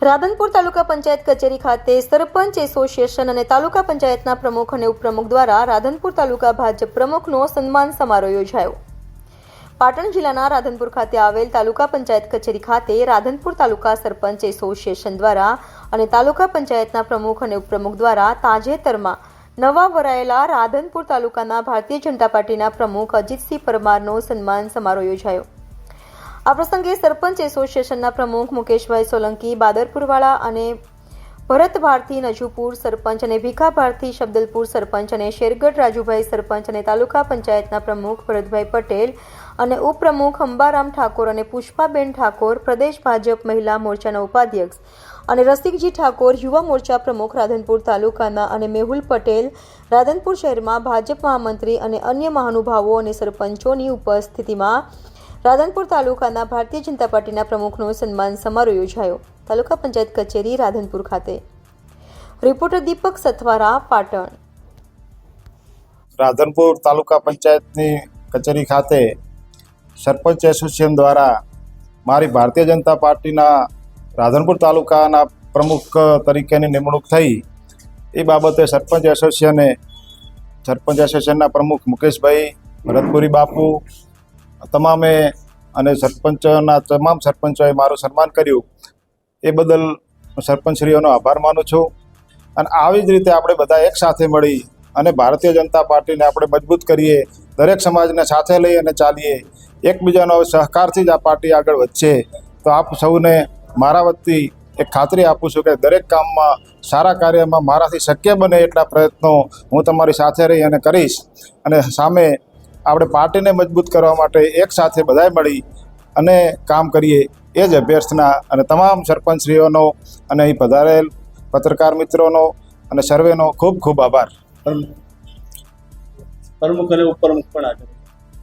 રાધનપુર તાલુકા પંચાયત કચેરી ખાતે સરપંચ એસોસિએશન અને તાલુકા પંચાયતના પ્રમુખ અને ઉપપ્રમુખ દ્વારા રાધનપુર તાલુકા ભાજપ પ્રમુખનો સન્માન સમારોહ યોજાયો। પાટણ જિલ્લાના રાધનપુર ખાતે આવેલ તાલુકા પંચાયત કચેરી ખાતે રાધનપુર તાલુકા સરપંચ એસોસિએશન દ્વારા અને તાલુકા પંચાયતના પ્રમુખ અને ઉપપ્રમુખ દ્વારા તાજેતરમાં નવા વરાયેલા રાધનપુર તાલુકાના ભારતીય જનતા પાર્ટીના પ્રમુખ અજીતસિંહ પરમારનો સન્માન સમારોહ યોજાયો। આ પ્રસંગે સરપંચ એસોસિએશનના પ્રમુખ મુકેશભાઈ સોલંકી બાદરપુરવાળા અને ભરત ભારતી નજુપુર સરપંચ અને ભીખા ભારતી શબ્દલપુર સરપંચ અને શેરગઢ રાજુભાઈ સરપંચ અને તાલુકા પંચાયતના પ્રમુખ ભરતભાઈ પટેલ અને ઉપપ્રમુખ અંબારામ ઠાકોર અને પુષ્પાબેન ઠાકોર પ્રદેશ ભાજપ મહિલા મોરચાના ઉપાધ્યક્ષ અને રસિકજી ઠાકોર યુવા મોરચા પ્રમુખ રાધનપુર તાલુકાના અને મેહુલ પટેલ રાધનપુર શહેરમાં ભાજપ મહામંત્રી અને અન્ય મહાનુભાવો અને સરપંચોની ઉપસ્થિતિમાં રાધનપુર તાલુકાના ભારતીય જનતા પાર્ટીના પ્રમુખનો સન્માન સમારોહ યોજાયો। તાલુકા પંચાયત કચેરી રાધનપુર ખાતે। રિપોર્ટર દીપક સથવારા, પાટણ। રાધનપુર તાલુકા પંચાયતની કચેરી ખાતે સરપંચ એસોસિએશન દ્વારા મારી ભારતીય જનતા પાર્ટીના રાધનપુર તાલુકાના પ્રમુખ તરીકેની નિમણૂક થઈ એ બાબતે સરપંચ એસોસિએશનના પ્રમુખ મુકેશભાઈ ભરતપુરી બાપુ તમામે અને સરપંચના તમામ સરપંચોએ મારું સન્માન કર્યું એ બદલ સરપંચશ્રીઓનો આભાર માનું છું। અને આવી જ રીતે આપણે બધા એક સાથે મળી અને ભારતીય જનતા પાર્ટીને આપણે મજબૂત કરીએ, દરેક સમાજને સાથે લઈ અને ચાલીએ, એકબીજાનો સહકારથી જ આ પાર્ટી આગળ વધશે। તો આપ સૌને મારા વતી એક ખાતરી આપું છું કે દરેક કામમાં, સારા કાર્યમાં મારાથી શક્ય બને એટલા પ્રયત્નો હું તમારી સાથે રહી અને કરીશ। અને સામે આપણે પાર્ટીને મજબૂત કરવા માટે એક સાથે બધાએ મળી અને કામ કરીએ એ જ અભ્યર્થના અને તમામ સરપંચશ્રીઓનો અને અહીં પધારેલ પત્રકાર મિત્રોનો અને સર્વેનો ખૂબ ખૂબ આભાર। પ્રમુખ અને ઉપપ્રમુખ પણ આગળ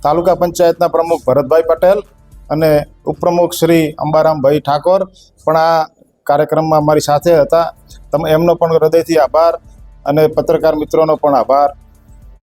તાલુકા પંચાયતના પ્રમુખ ભરતભાઈ પટેલ અને ઉપપ્રમુખ શ્રી અંબારામભાઈ ઠાકોર પણ આ કાર્યક્રમમાં અમારી સાથે હતા। એમનો પણ હૃદયથી આભાર અને પત્રકાર મિત્રોનો પણ આભાર।